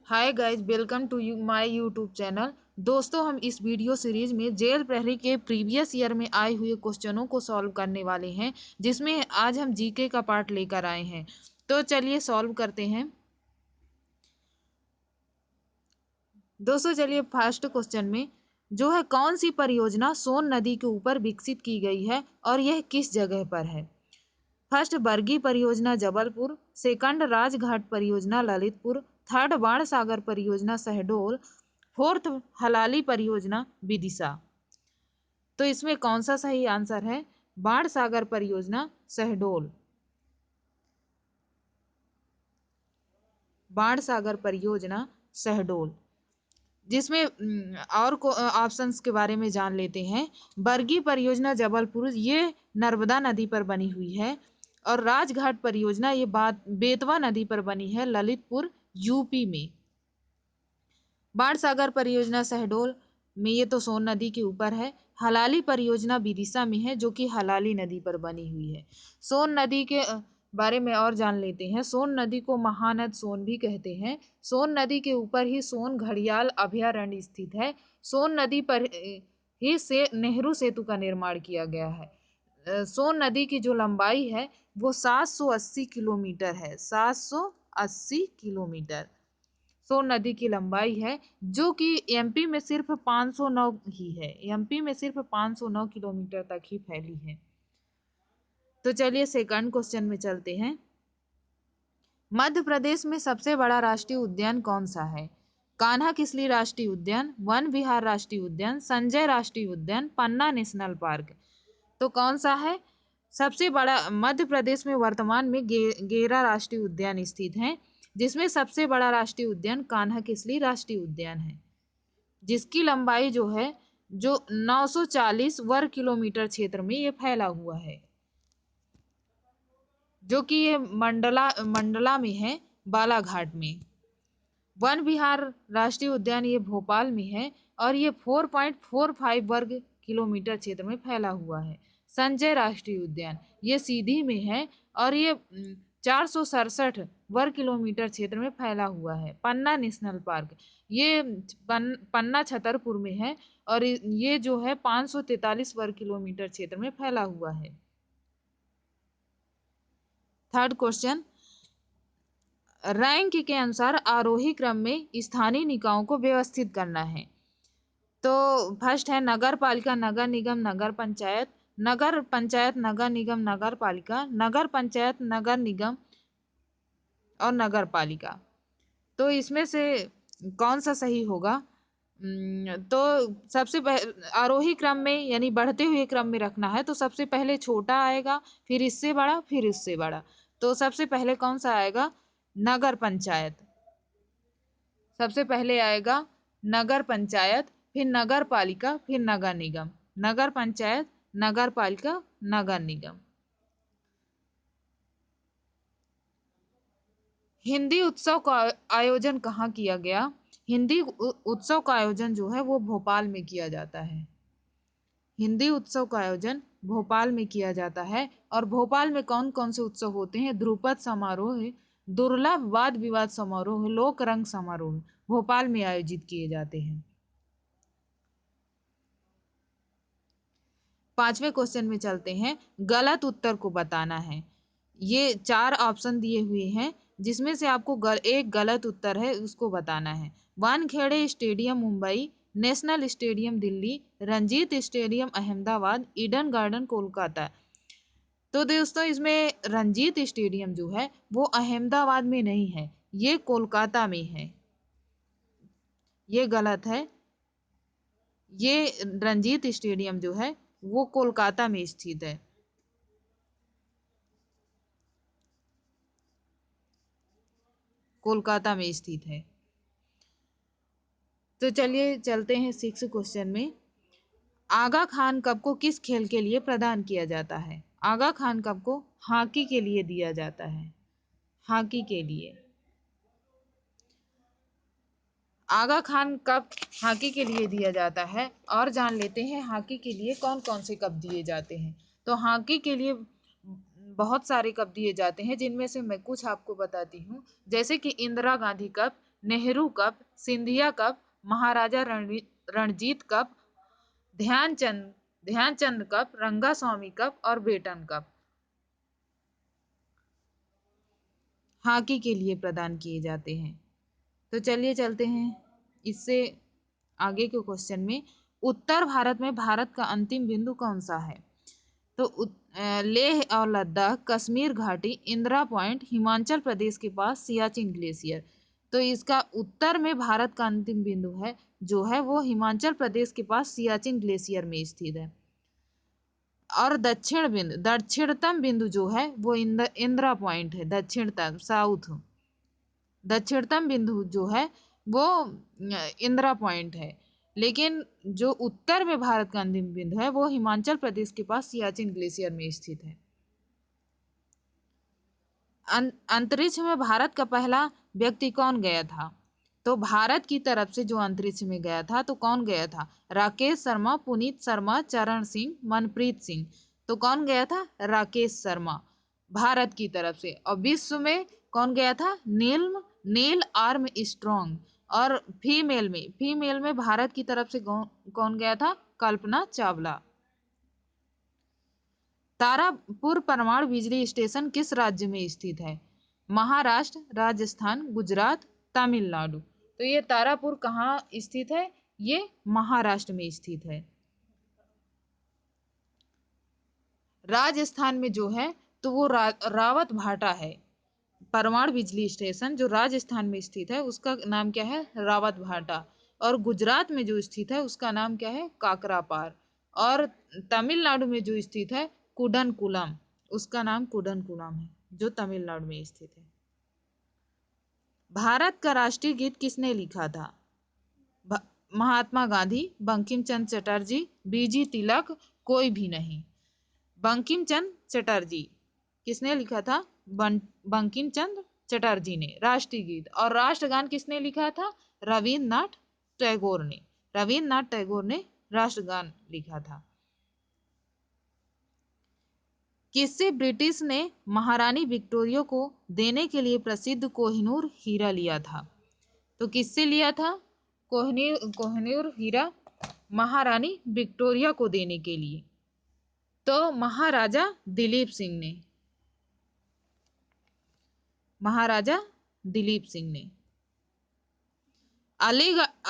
Hi guys, welcome to my YouTube channel. दोस्तों, हम इस वीडियो सीरीज में जेल प्रहरी के प्रीवियस ईयर में आए हुए क्वेश्चनों को सॉल्व करने वाले हैं, जिसमें आज हम जीके का पार्ट लेकर आए हैं। तो चलिए सॉल्व करते हैं। दोस्तों चलिए, फर्स्ट क्वेश्चन में जो है, कौन सी परियोजना सोन नदी के ऊपर विकसित की गई है और यह किस जगह पर है। फर्स्ट, बरगी परियोजना जबलपुर। सेकंड, राजघाट परियोजना ललितपुर। थर्ड, बाण सागर परियोजना शहडोल। फोर्थ, हलाली परियोजना विदिशा। तो इसमें कौन सा सही आंसर है? बाण सागर परियोजना शहडोल। बाण सागर परियोजना शहडोल। जिसमें और ऑप्शंस के बारे में जान लेते हैं। बरगी परियोजना जबलपुर, ये नर्मदा नदी पर बनी हुई है। और राजघाट परियोजना ये बेतवा नदी पर बनी है, ललितपुर यूपी में। बाण सागर परियोजना शहडोल में ये तो सोन नदी के ऊपर है। हलाली परियोजना विदिशा में है, जो कि हलाली नदी पर बनी हुई है। सोन नदी के बारे में और जान लेते हैं। सोन नदी को महानद सोन भी कहते हैं। सोन नदी के ऊपर ही सोन घड़ियाल अभयारण्य स्थित है। सोन नदी पर ही से नेहरू सेतु का निर्माण किया गया है। सोन नदी की जो लंबाई है वो 780 किलोमीटर है। 780 किलोमीटर सोन नदी की लंबाई है, जो कि एमपी में सिर्फ 509 ही है। एमपी में सिर्फ 509 किलोमीटर तक ही फैली है। तो चलिए सेकंड क्वेश्चन में चलते हैं। मध्य प्रदेश में सबसे बड़ा राष्ट्रीय उद्यान कौन सा है? कान्हा किसली राष्ट्रीय उद्यान, वन विहार राष्ट्रीय उद्यान, संजय राष्ट्रीय उद्यान, पन्ना नेशनल पार्क। तो कौन सा है सबसे बड़ा? मध्य प्रदेश में वर्तमान में गेरा राष्ट्रीय उद्यान स्थित है, जिसमें सबसे बड़ा राष्ट्रीय उद्यान कान्हा किसली राष्ट्रीय उद्यान है, जिसकी लंबाई जो है जो 940 वर्ग किलोमीटर क्षेत्र में ये फैला हुआ है, जो कि ये मंडला में है, बालाघाट में। वन विहार राष्ट्रीय उद्यान ये भोपाल में है और ये 4.45 वर्ग किलोमीटर क्षेत्र में फैला हुआ है। संजय राष्ट्रीय उद्यान ये सीधी में है और ये 467 वर्ग किलोमीटर क्षेत्र में फैला हुआ है। पन्ना नेशनल पार्क ये पन्ना छतरपुर में है और ये जो है 543 वर्ग किलोमीटर क्षेत्र में फैला हुआ है। थर्ड क्वेश्चन, रैंक के अनुसार आरोही क्रम में स्थानीय निकायों को व्यवस्थित करना है। तो फर्स्ट है नगर पालिका, नगर निगम, नगर पंचायत, नगर पंचायत, नगर निगम, नगर पालिका, नगर पंचायत, नगर निगम और नगर पालिका। तो इसमें से कौन सा सही होगा? तो सबसे आरोही क्रम में यानी बढ़ते हुए क्रम में रखना है, तो सबसे पहले छोटा आएगा, फिर इससे बड़ा, फिर इससे बड़ा। तो सबसे पहले कौन सा आएगा? नगर पंचायत। सबसे पहले आएगा नगर पंचायत, फिर नगर पालिका, फिर नगर निगम। नगर पंचायत, नगर पालिका, नगर निगम। हिंदी उत्सव का आयोजन कहाँ किया गया? हिंदी उत्सव का आयोजन जो है वो भोपाल में किया जाता है। हिंदी उत्सव का आयोजन भोपाल में किया जाता है। और भोपाल में कौन कौन से उत्सव होते हैं? ध्रुपद समारोह है, दुर्लभ वाद विवाद समारोह है, लोक रंग समारोह भोपाल में आयोजित किए जाते हैं। पांचवें क्वेश्चन में चलते हैं। गलत उत्तर को बताना है। ये 4 ऑप्शन दिए हुए हैं, जिसमें से आपको एक गलत उत्तर है, उसको बताना है। Wankhede stadium Mumbai, national stadium Delhi, Ranjit stadium Ahmedabad, Eden Garden Kolkata. तो दोस्तों, इसमें रंजीत स्टेडियम जो है वो अहमदाबाद में नहीं है, ये कोलकाता में है। ये गलत है। ये रंजीत स्टेडियम जो है वो कोलकाता में स्थित है। कोलकाता में स्थित है। तो चलिए चलते हैं 6 क्वेश्चन में। आगा खान कप को किस खेल के लिए प्रदान किया जाता है? आगा खान कप को हॉकी के लिए दिया जाता है। हॉकी के लिए आगा खान कप हॉकी के लिए दिया जाता है। और जान लेते हैं हॉकी के लिए कौन कौन से कप दिए जाते हैं। तो हॉकी के लिए बहुत सारे कप दिए जाते हैं, जिनमें से मैं कुछ आपको बताती हूँ। जैसे कि Indira Gandhi cup, Nehru cup, Scindia cup, Maharaja Ranjit cup, Dhyanchand cup, Rangaswamy cup और बेटन कप हॉकी के लिए प्रदान किए जाते हैं। तो चलिए चलते हैं इससे आगे के क्वेश्चन में। उत्तर भारत में भारत का अंतिम बिंदु कौन सा है? तो लेह और लद्दाख, कश्मीर घाटी, इंदिरा पॉइंट, हिमाचल प्रदेश के पास सियाचिन ग्लेशियर। तो इसका उत्तर में भारत का अंतिम बिंदु है जो है वो हिमाचल प्रदेश के पास सियाचिन ग्लेशियर में स्थित है। और दक्षिणतम बिंदु जो है वो इंदिरा पॉइंट है। दक्षिणतम बिंदु जो है वो इंदिरा पॉइंट है। लेकिन जो उत्तर में भारत का अंतिम बिंदु है वो हिमाचल प्रदेश के पास सियाचिन ग्लेशियर में स्थित है। अंतरिक्ष में भारत का पहला व्यक्ति कौन गया था? तो भारत की तरफ से जो अंतरिक्ष में गया था तो कौन गया था? राकेश शर्मा, पुनीत शर्मा, चरण सिंह, मनप्रीत सिंह। तो कौन गया था? राकेश शर्मा भारत की तरफ से। और विश्व में कौन गया था? Neil Armstrong. और फीमेल में भारत की तरफ से कौन गया था? कल्पना चावला। तारापुर परमाणु बिजली स्टेशन किस राज्य में स्थित है? महाराष्ट्र, राजस्थान, गुजरात, तमिलनाडु। तो ये तारापुर कहाँ स्थित है? ये महाराष्ट्र में स्थित है। राजस्थान में जो है तो वो रावत भाटा है। परमाणु बिजली स्टेशन जो राजस्थान में स्थित है उसका नाम क्या है? रावत भाटा। और गुजरात में जो स्थित है उसका नाम क्या है? काकरापार। और तमिलनाडु में जो स्थित है कुडनकुलम, उसका नाम कुडनकुलम है जो तमिलनाडु में स्थित है। भारत का राष्ट्रीय गीत किसने लिखा था? महात्मा गांधी, बंकिम चंद्र चटर्जी, बीजी तिलक, कोई भी नहीं। बंकिम चंद्र चटर्जी। किसने लिखा था? बंकिम चंद्र चटर्जी ने राष्ट्रीय गीत। और राष्ट्रगान किसने लिखा था? रविन्द्रनाथ टैगोर ने राष्ट्रगान लिखा था। किससे ब्रिटिश ने महारानी विक्टोरिया को देने के लिए प्रसिद्ध कोहिनूर हीरा लिया था? तो किससे लिया था कोहिनूर हीरा? महारानी विक्टोरिया को देने के लिए। तो महाराजा दिलीप सिंह ने।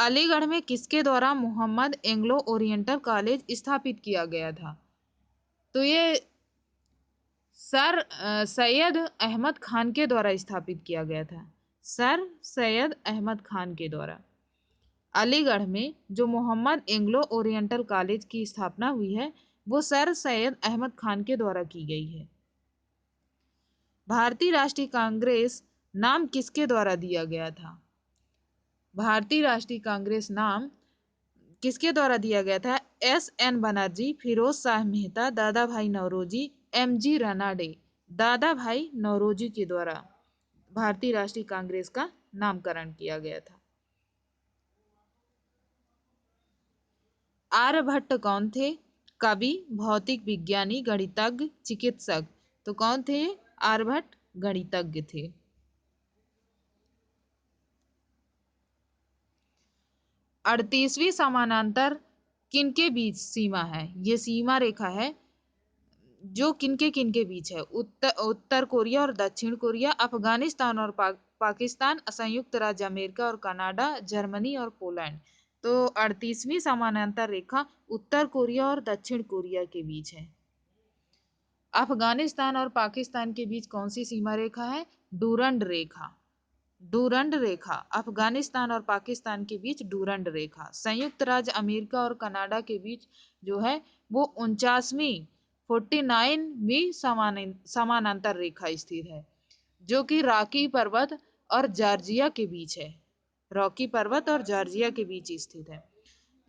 अलीगढ़ में किसके द्वारा मोहम्मद एंग्लो ओरिएंटल कॉलेज स्थापित किया गया था? तो ये सर सैयद अहमद खान के द्वारा स्थापित किया गया था। सर सैयद अहमद खान के द्वारा। अलीगढ़ में जो मोहम्मद एंग्लो ओरिएंटल कॉलेज की स्थापना हुई है वो सर सैयद अहमद खान के द्वारा की गई है। भारतीय राष्ट्रीय कांग्रेस नाम किसके द्वारा दिया गया था? भारतीय राष्ट्रीय कांग्रेस नाम किसके द्वारा दिया गया था? S.N. बनर्जी, फिरोज शाह मेहता, दादा भाई नौरोजी, M.G. रानाडे। दादा भाई नौरोजी के द्वारा भारतीय राष्ट्रीय कांग्रेस का नामकरण किया गया था। आर्यभट्ट कौन थे? कवि, भौतिक विज्ञानी, गणितज्ञ, चिकित्सक। तो कौन थे? आर्यभट्ट गणितज्ञ थे। अड़तीसवीं समानांतर किनके बीच सीमा है? ये सीमा रेखा है जो किनके बीच है? उत्तर कोरिया और दक्षिण कोरिया, अफगानिस्तान और पाकिस्तान, संयुक्त राज्य अमेरिका और कनाडा, जर्मनी और पोलैंड। तो 38वीं समानांतर रेखा उत्तर कोरिया और दक्षिण कोरिया के बीच है। अफगानिस्तान और पाकिस्तान के बीच कौन सी सीमा रेखा है? डूरंड रेखा। अफगानिस्तान और पाकिस्तान के बीच डूरंड रेखा। संयुक्त राज्य अमेरिका और कनाडा के बीच जो है वो 49वीं समानांतर रेखा स्थित है जो कि रॉकी पर्वत और जॉर्जिया के बीच है। रॉकी पर्वत और जॉर्जिया के बीच स्थित है।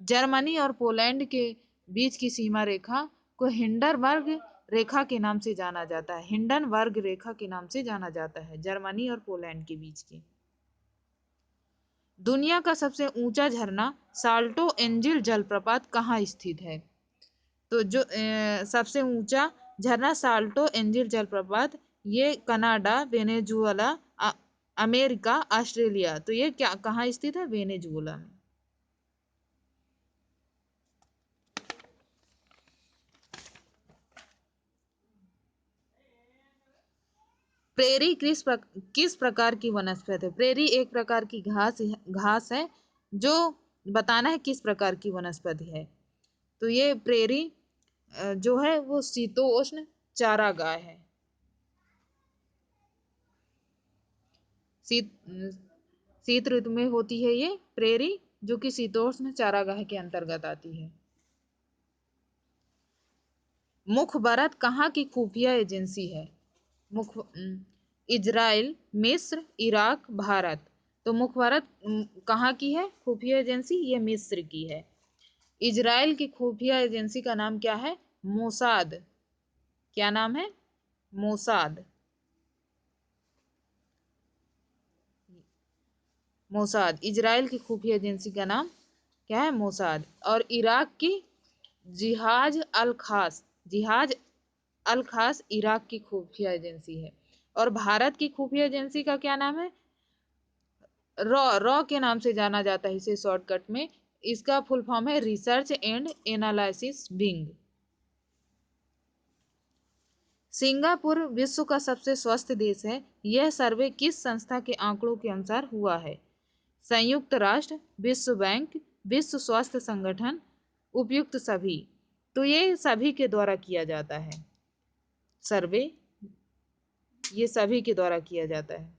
जर्मनी और पोलैंड के बीच की सीमा रेखा को हिंडनबर्ग रेखा के नाम से जाना जाता है। हिंडनबर्ग रेखा के नाम से जाना जाता है जर्मनी और पोलैंड के बीच की। दुनिया का सबसे ऊंचा झरना साल्टो एंजिल जलप्रपात कहाँ स्थित है? तो जो सबसे ऊंचा झरना साल्टो एंजिल जलप्रपात ये कनाडा, वेनेजुएला अमेरिका, ऑस्ट्रेलिया। तो ये क्या कहाँ स्थित है? वेनेजुएला में। प्रेरी किस प्रकार की वनस्पति है? प्रेरी एक प्रकार की घास है। जो बताना है किस प्रकार की वनस्पति है। तो ये प्रेरी जो है वो शीतोष्ण चारागाह है। शीत शीत ऋतु में होती है ये प्रेरी, जो कि शीतोष्ण चारागाह के अंतर्गत आती है। मुखबरत कहाँ की खुफिया एजेंसी है? इजराइल, मिस्र, इराक, भारत। तो मुखबरत कहाँ की है खुफिया एजेंसी? ये मिस्र की है। इजराइल की खुफिया एजेंसी का नाम क्या है? मोसाद। क्या नाम है? मोसाद। मोसाद इजराइल की खुफिया एजेंसी का नाम क्या है? मोसाद। और इराक की जिहाज अल खास। जिहाज अल खास इराक की खुफिया एजेंसी है। और भारत की खुफिया एजेंसी का क्या नाम है? रॉ के नाम से जाना जाता है इसे शॉर्टकट में। इसका फुल फॉर्म है research and analysis wing. Singapore विश्व का सबसे स्वस्थ देश है। यह सर्वे किस संस्था के आंकड़ों के अनुसार हुआ है? संयुक्त राष्ट्र, विश्व बैंक, विश्व स्वास्थ्य संगठन, उपयुक्त सभी। तो ये सभी के द्वारा किया जाता है सर्वे। ये सभी के द्वारा किया जाता है।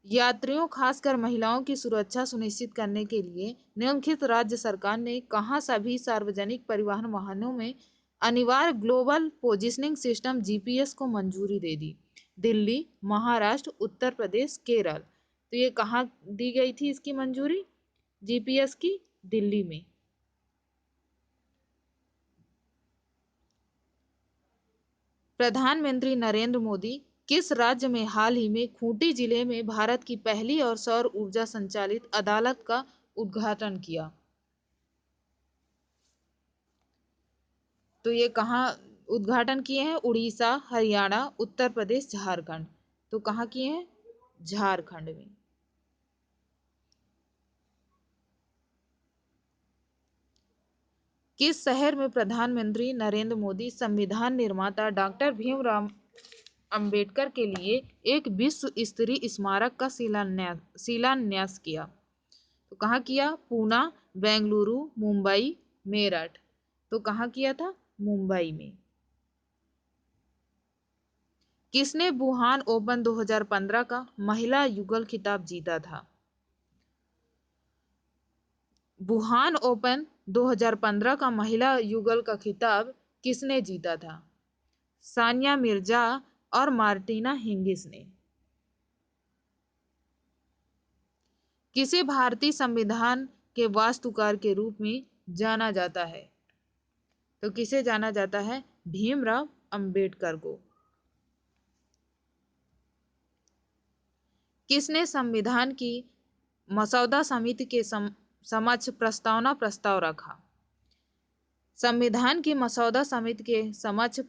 यात्रियों खासकर महिलाओं की सुरक्षा सुनिश्चित करने के लिए निम्नलिखित राज्य सरकार ने कहाँ सभी सार्वजनिक परिवहन वाहनों में अनिवार्य ग्लोबल पोजिशनिंग सिस्टम जीपीएस को मंजूरी दे दी? दिल्ली, महाराष्ट्र, उत्तर प्रदेश, केरल। तो ये कहाँ दी गई थी इसकी मंजूरी जीपीएस की? दिल्ली में। प्रधानमंत्री नरेंद्र मोदी किस राज्य में हाल ही में खूंटी जिले में भारत की पहली और सौर ऊर्जा संचालित अदालत का उद्घाटन किया? तो ये कहाँ उद्घाटन किए हैं? उड़ीसा, हरियाणा, उत्तर प्रदेश, झारखंड। तो कहाँ किए हैं? झारखंड में। किस शहर में प्रधानमंत्री नरेंद्र मोदी संविधान निर्माता डॉक्टर भीमराव अंबेडकर के लिए एक विश्व स्तरीय स्मारक का शिलान्यास किया? तो कहाँ किया? पूना, बेंगलुरु, मुंबई, मेरठ। तो कहाँ किया था? मुंबई में। किसने वुहान ओपन 2015 का महिला युगल खिताब जीता था? वुहान ओपन 2015 का महिला युगल का खिताब किसने जीता था? सानिया मिर्जा और मार्टिना हिंगिस ने। किसे भारतीय संविधान के वास्तुकार के रूप में जाना जाता है? तो किसे जाना जाता है? भीमराव अंबेडकर को। किसने संविधान की मसौदा समिति के समक्ष प्रस्ताव रखा? संविधान की मसौदा समिति के समक्ष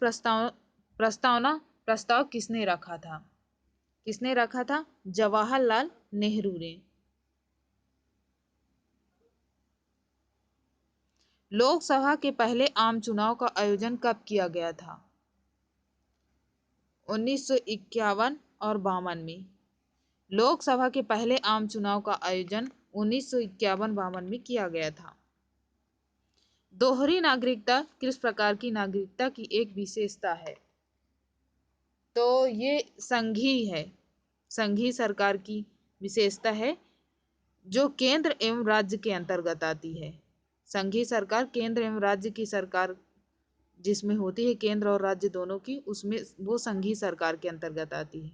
प्रस्ताव किसने रखा था? किसने रखा था? जवाहरलाल नेहरू ने। लोकसभा के पहले आम चुनाव का आयोजन कब किया गया था? 1951 और 52 में। लोकसभा के पहले आम चुनाव का आयोजन 1951-52 में किया गया था। दोहरी नागरिकता किस प्रकार की नागरिकता की एक विशेषता है? तो ये संघीय है। संघीय सरकार की विशेषता है जो केंद्र एवं राज्य के अंतर्गत आती है। संघीय सरकार केंद्र एवं राज्य की सरकार जिसमें होती है, केंद्र और राज्य दोनों की, उसमें वो संघीय सरकार के अंतर्गत आती है।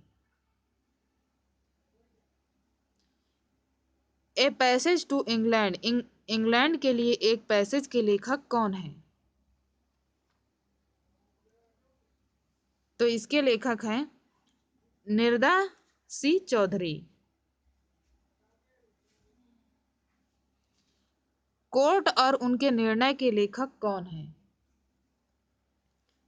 A passage to England England के लिए एक पैसेज के लेखक कौन है? तो इसके लेखक हैं निर्दा सी चौधरी। कोर्ट और उनके निर्णय के लेखक कौन हैं?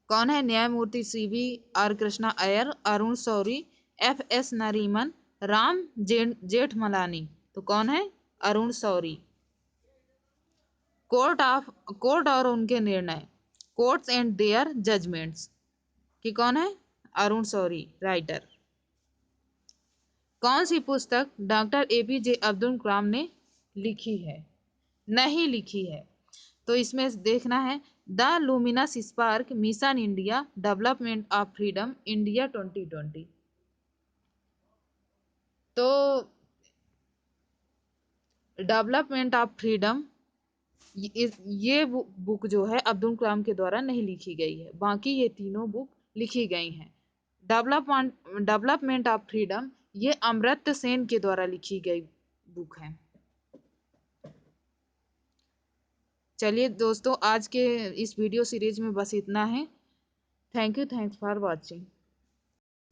कौन है? न्यायमूर्ति CV R Krishna Iyer, Arun Shourie, FS Nariman, Ram Jethmalani. तो कौन है? अरुण शौरी। कोर्ट और उनके निर्णय, कोर्ट्स एंड देयर जजमेंट्स, कि कौन है? अरुण शौरी, राइटर। कौन सी पुस्तक डॉक्टर APJ अब्दुल कलाम ने लिखी है? नहीं लिखी है। तो इसमें देखना है the luminous spark, mission India, development of freedom, India 2020। तो डेवलपमेंट ऑफ फ्रीडम ये बुक जो है अब्दुल कलाम के द्वारा नहीं लिखी गई है, बाकी ये तीनों बुक लिखी गई हैं। डेवलपमेंट ऑफ फ्रीडम ये अमर्त्य सेन के द्वारा लिखी गई बुक है। चलिए दोस्तों, आज के इस वीडियो सीरीज में बस इतना है। Thanks for watching.